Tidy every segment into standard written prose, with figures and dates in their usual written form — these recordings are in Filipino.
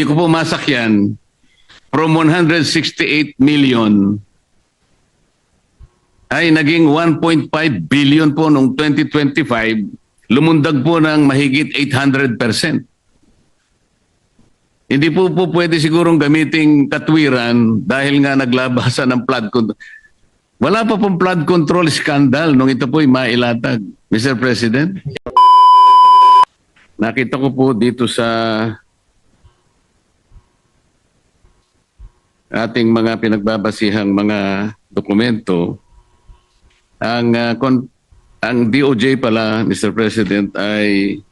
Hindi ko po masakyan from 168 million ay naging 1.5 billion po noong 2025, lumundag po ng mahigit 800%. Hindi po pwede sigurong gamiting katwiran dahil nga naglabasan ng flood control. Wala pa pong flood control scandal nung ito po'y mailatag, Mr. President. Nakita ko po dito sa ating mga pinagbabasihang mga dokumento, ang DOJ pala, Mr. President, ay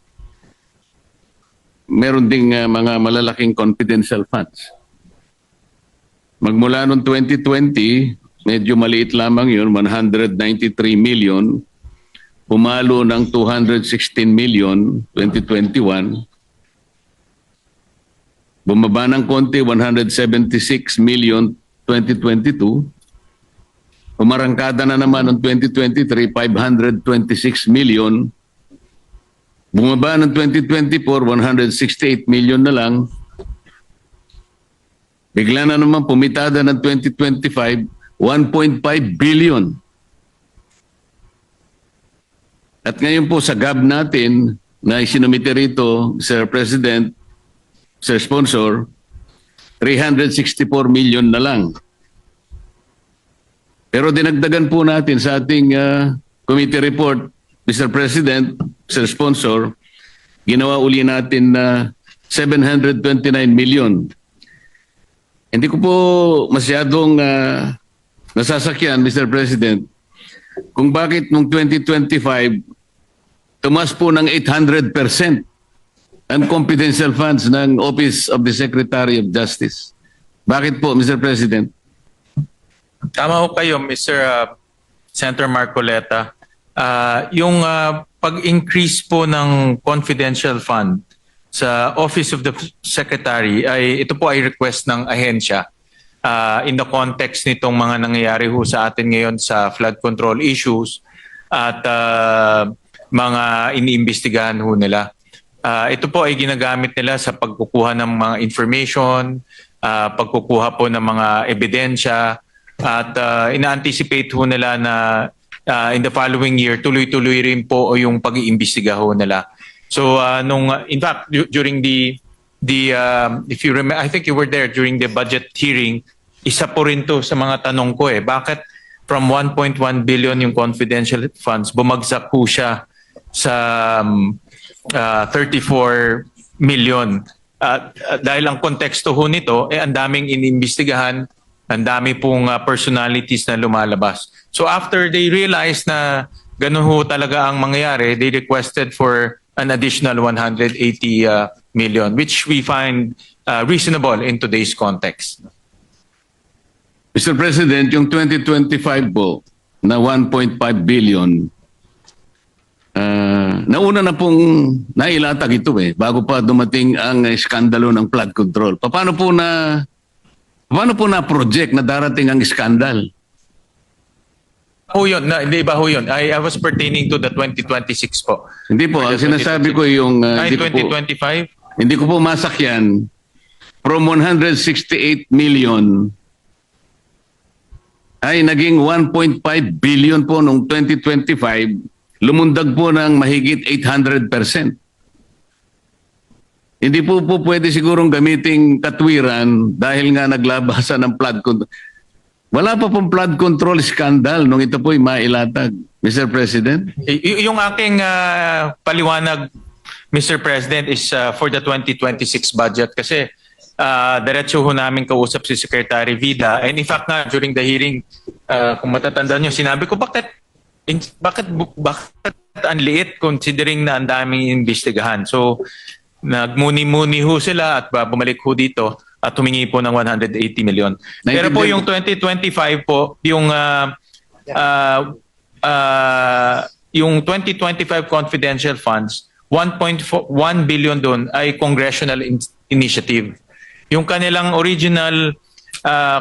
meron ding mga malalaking confidential funds. Magmula noong 2020, medyo maliit lamang yun, 193 million, pumalo ng 216 million 2021, bumaba ng konti 176 million 2022, umarangkada na naman noong 2023 526 million, bumaba ng 2024 168 million na lang, bigla na naman pumitada ng 2025 1.5 billion. At ngayon po sa GAB natin na isinumite rito, Sir President, Sir Sponsor, 364 million na lang. Pero dinagdagan po natin sa ating committee report, Mr. President, Sir Sponsor, ginawa uli natin na 729 million. Hindi ko po masyadong nasasakyan, Mr. President, kung bakit noong 2025, tumas po ng 800% ang confidential funds ng Office of the Secretary of Justice. Bakit po, Mr. President? Tama ho kayo, Mr. Senator Marcoleta. Yung pag-increase po ng confidential fund sa Office of the Secretary, ito po ay request ng ahensya in the context nitong mga nangyayari ho sa atin ngayon sa flood control issues at mga iniimbestigahan ho nila. Ito po ay ginagamit nila sa pagkukuha ng mga information, pagkukuha po ng mga ebidensya, at ina-anticipate ho nila na in the following year, tuloy-tuloy rin po yung pag-iimbestiga ho nila. So, in fact, during if you remember, I think you were there during the budget hearing, isa po rin to sa mga tanong ko bakit from 1.1 billion yung confidential funds, bumagsak po siya sa 34 million. Dahil ang konteksto ho nito, ang daming iniimbestigahan, ang dami pong personalities na lumalabas. So after they realized na ganun ho talaga ang mangyayari, they requested for an additional 180 million, which we find reasonable in today's context. Mr. President, yung 2025 po na 1.5 billion, nauna na pong nailatag ito bago pa dumating ang iskandalo ng flood control. Paano po na project na darating ang iskandal? Ho yun, hindi ba ho yun? I was pertaining to the 2026 po. Hindi po, ang sinasabi ko yung... Ay, 2025? Hindi ko po masakyan from 168 million ay naging 1.5 billion po noong 2025, lumundag po ng mahigit 800%. Hindi po pwede sigurong gamiting katwiran dahil nga naglabasan ng flood control. Wala pa pong flood control scandal nung ito po'y mailatag, Mr. President. Yung aking paliwanag, Mr. President, is for the 2026 budget kasi diretso ho namin kausap si Secretary Vida. And in fact nga, during the hearing, kung matatandaan nyo, sinabi ko, bakit ang liit considering na ang daming investigahan? So, nagmuni-muni ho sila at bumalik ho dito at humingi po ng 180 million. Pero po yung 2025 po, yung 2025 confidential funds, 1.1 billion doon ay congressional initiative. Yung kanilang original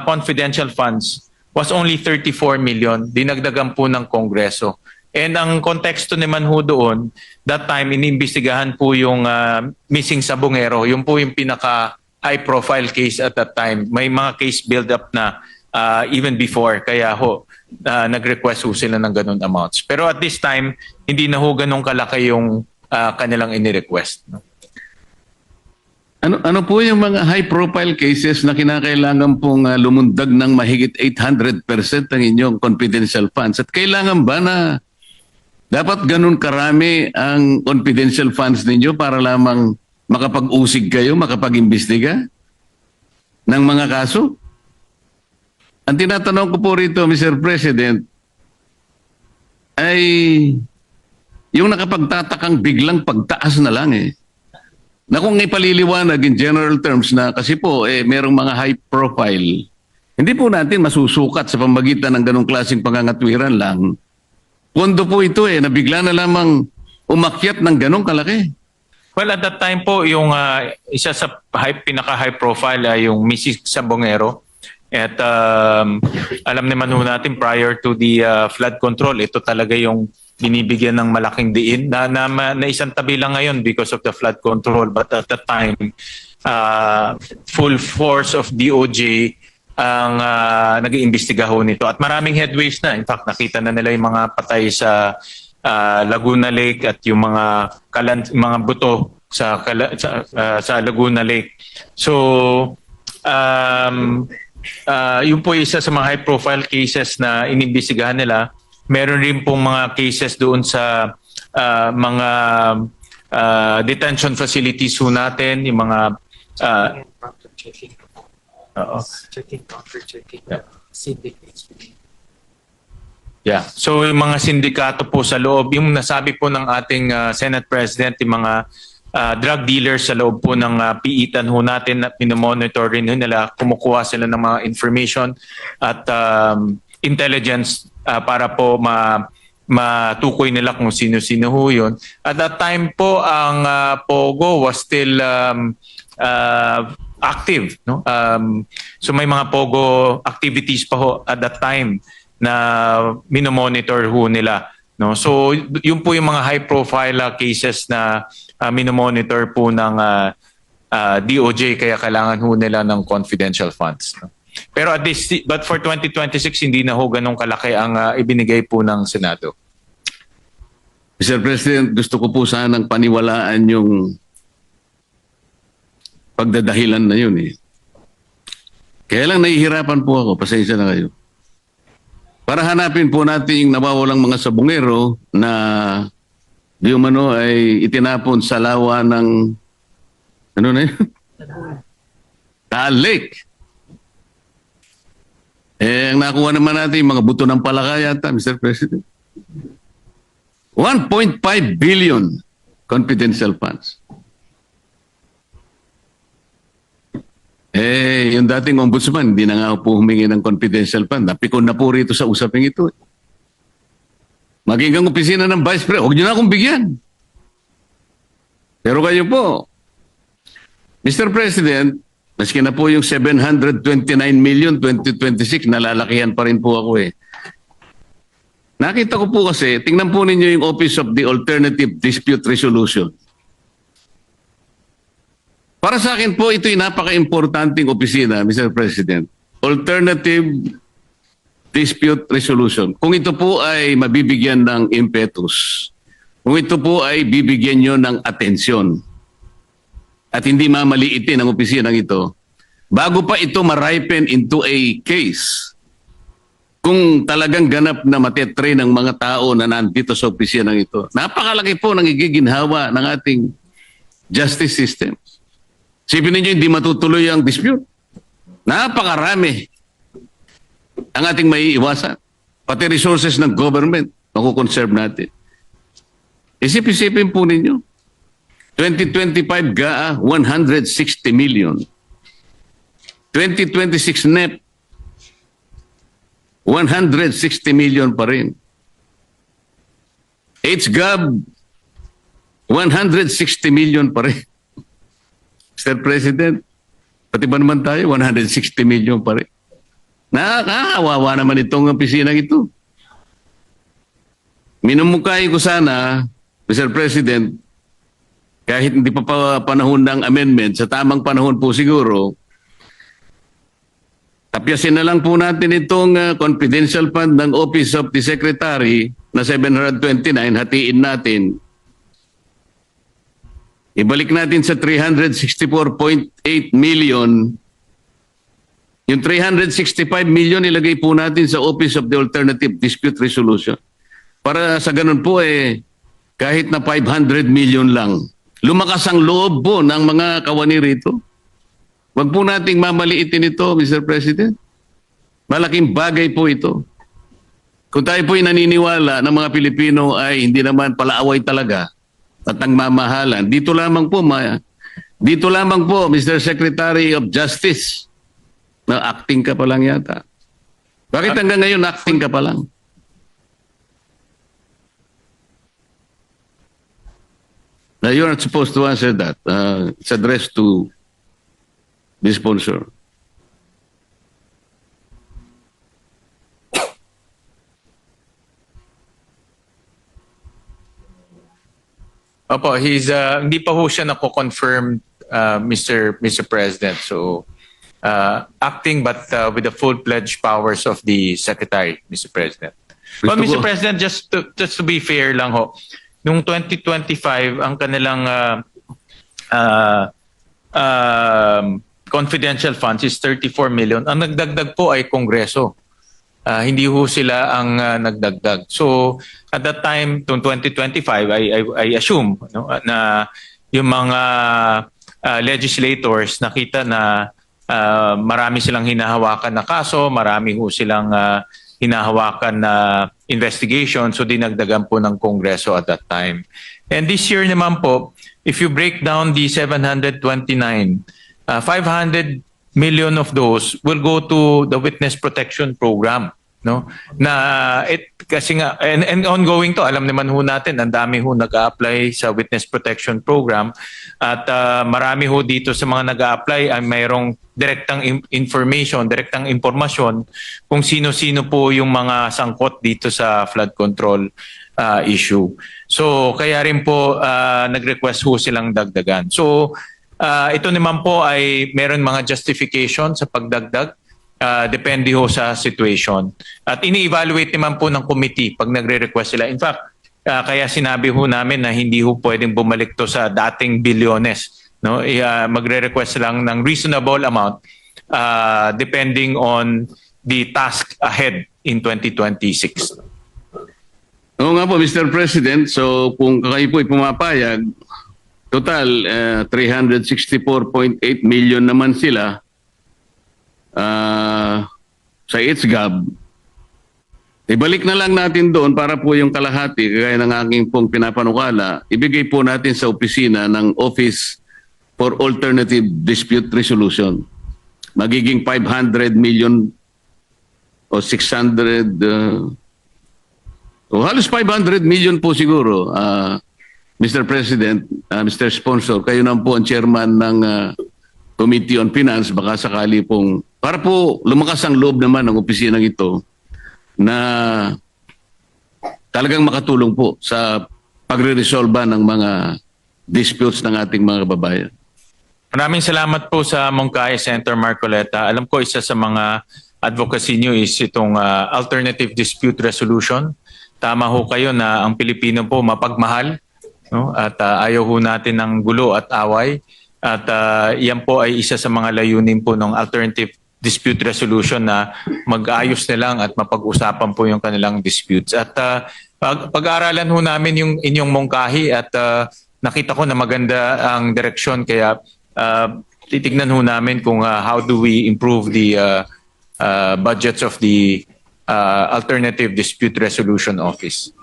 confidential funds was only 34 million, dinagdagan po ng Kongreso. And ang konteksto naman ho doon, that time inimbestigahan po yung missing sabongero, yung po yung pinaka high-profile case at that time. May mga case build-up na even before. Kaya nag-request ho sila ng ganun amounts. Pero at this time, hindi na ho ganun kalaki yung kanilang ini-request. No? Ano po yung mga high-profile cases na kinakailangan pong lumundag ng mahigit 800% ang inyong confidential funds? At kailangan ba na dapat ganun karami ang confidential funds ninyo para lamang makapag-usig kayo, makapag-imbestiga ng mga kaso? Ang tinatanong ko po rito, Mr. President, ay yung nakapagtatakang biglang pagtaas na lang eh. Na kung ipaliliwanag in general terms na kasi po merong mga high profile, hindi po natin masusukat sa pamagitan ng ganong klaseng pangangatwiran lang. Pondo po ito na bigla na lamang umakyat ng ganong kalaki. Well, at that time po, yung isa sa pinaka-high profile ay yung Mrs. Sabongero. At alam naman ho natin prior to the flood control, ito talaga yung binibigyan ng malaking diin na isang tabi lang ngayon because of the flood control. But at that time, full force of DOJ ang nag-iimbestiga ho nito. At maraming headways na. In fact, nakita na nila yung mga patay sa Laguna Lake at yung mga buto sa Laguna Lake. So, yun po isa sa mga high-profile cases na inimbestigahan nila. Meron rin pong mga cases doon sa mga detention facilities ho natin, yung mga Yeah. So yung mga sindikato po sa loob, yung nasabi po ng ating Senate President, yung mga drug dealers sa loob po ng piitan ho natin at minomonitor rin nila, kumukuha sila ng mga information at intelligence para po matukoy nila kung sino-sino ho yun. At that time po, ang POGO was still active. No? So may mga POGO activities pa ho at that time na minomonitor ho nila. No? So yun po yung mga high-profile cases na minomonitor po ng DOJ, kaya kailangan ho nila ng confidential funds. No? Pero but for 2026, hindi na ho ganun kalaki ang ibinigay po ng Senado. Mr. President, gusto ko po sanang paniwalaan yung pagdadahilan na yun eh. Kaya lang nahihirapan po ako, pasensya na kayo. Para hanapin po natin yung nawawalang mga sabongero na di umano ay itinapon sa lawa ng ano na yun? Taal Lake. Ang nakuha naman natin yung mga buto ng palaka yata, Mr. President. 1.5 billion confidential funds. Yung dating ombudsman, hindi na nga po humingi ng confidential fund. Napikon na po rito sa usaping ito. Maging ang opisina ng Vice President, huwag niyo na akong bigyan. Pero kayo po, Mr. President, maski na po yung 729 million 2026, nalalakihan pa rin po ako eh. Nakita ko po kasi, tingnan po ninyo yung Office of the Alternative Dispute Resolution. Para sa akin po, ito'y napaka-importanting opisina, Mr. President. Alternative Dispute Resolution. Kung ito po ay mabibigyan ng impetus, kung ito po ay bibigyan nyo ng atensyon, at hindi mamaliitin ang opisinang ito, bago pa ito ma-ripen into a case, kung talagang ganap na matetre ng mga tao na nandito sa opisinang ito, napakalaki po ng igiginhawa ng ating justice system. Sipin ninyo, hindi matutuloy ang dispute. Napakarami ang ating maiiwasan. Pati resources ng government, makukonserve natin. Isip-isipin po ninyo. 2025 GAA, 160 million. 2026 NEP, 160 million pa rin. HGAB, 160 million pa rin. Mr. President, pati ba naman tayo, 160 million pa rin. Nakakawawa naman itong opisinang ito. Minumukay ko sana, Mr. President, kahit hindi pa panahon ng amendment, sa tamang panahon po siguro, tapyasin na lang po natin itong confidential fund ng Office of the Secretary na 729, hatiin natin. Ibalik natin sa 364.8 million. Yung 365 million ilagay po natin sa Office of the Alternative Dispute Resolution. Para sa ganun po kahit na 500 million lang. Lumakas ang loob po ng mga kawani rito. Huwag po nating mamaliitin ito, Mr. President. Malaking bagay po ito. Kung tayo po'y naniniwala ng mga Pilipino ay hindi naman palaaway talaga at ang mamahalan, dito lamang po, Mr. Secretary of Justice, na acting ka pa lang yata. Bakit hanggang ngayon acting ka pa lang? Now, you're not supposed to answer that. It's addressed to the sponsor. Opo, hindi pa ho siya nako-confirm, Mr. President. So, acting but with the full-fledged powers of the Secretary, Mr. President. Well, Mr. President, just to be fair lang ho, noong 2025, ang kanilang confidential funds is 34 million. Ang nagdagdag po ay Kongreso. Hindi ho sila ang nagdagdag. So at that time, noong 2025, I assume na yung mga legislators nakita na marami silang hinahawakan na kaso, marami ho silang hinahawakan na investigation, so dinagdagan po ng Kongreso at that time. And this year naman po, if you break down the 729, 500 million of those will go to the Witness Protection Program. No, na kasi nga and ongoing to, alam naman ho natin ang dami ho nag-a-apply sa Witness Protection Program at marami ho dito sa mga nag-a-apply ay mayroong direktang information, direktang impormasyon kung sino-sino po yung mga sangkot dito sa flood control issue. So kaya rin po nag-request ho silang dagdagan. So ito naman po ay meron mga justification sa pagdagdag. Depende ho sa situation. At ini-evaluate naman po ng committee pag nagre-request sila. In fact, kaya sinabi ho namin na hindi ho pwedeng bumalik to sa dating bilyones. No? Magre-request lang ng reasonable amount depending on the task ahead in 2026. Oo nga po, Mr. President. So kung kayo po'y pumapayag, total 364.8 million naman sila sa ITSGAB, ibalik na lang natin doon para po yung kalahati, kagaya ng aking pong pinapanukala, ibigay po natin sa opisina ng Office for Alternative Dispute Resolution. Magiging 500 million o 600, halos 500 million po siguro, Mr. President, Mr. Sponsor, kayo na po ang chairman ng Committee on Finance, baka sakali pong, para po lumakas ang loob naman ng opisinang ito na talagang makatulong po sa pagre-resolba ng mga disputes ng ating mga kababayan. Maraming salamat po sa Mongkay, Senator Marcoleta. Alam ko isa sa mga advocacy niyo is itong alternative dispute resolution. Tama ho kayo na ang Pilipino po mapagmahal, no? At ayaw ho natin ng gulo at away. At yan po ay isa sa mga layunin po ng alternative dispute resolution na mag-ayos na lang at mapag-usapan po yung kanilang disputes. At pag-aaralan ho namin yung inyong mungkahi at nakita ko na maganda ang direksyon, kaya titignan ho namin kung how do we improve the budgets of the Alternative Dispute Resolution Office.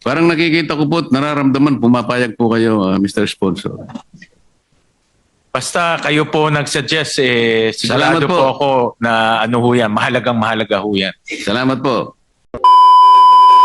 Parang nakikita ko po, nararamdaman, pumapayag po kayo, Mr. Sponsor. Basta kayo po nag-suggest, sigurado Salamat po. po ako na ano ho yan, mahalagang mahalaga ho yan. Salamat po.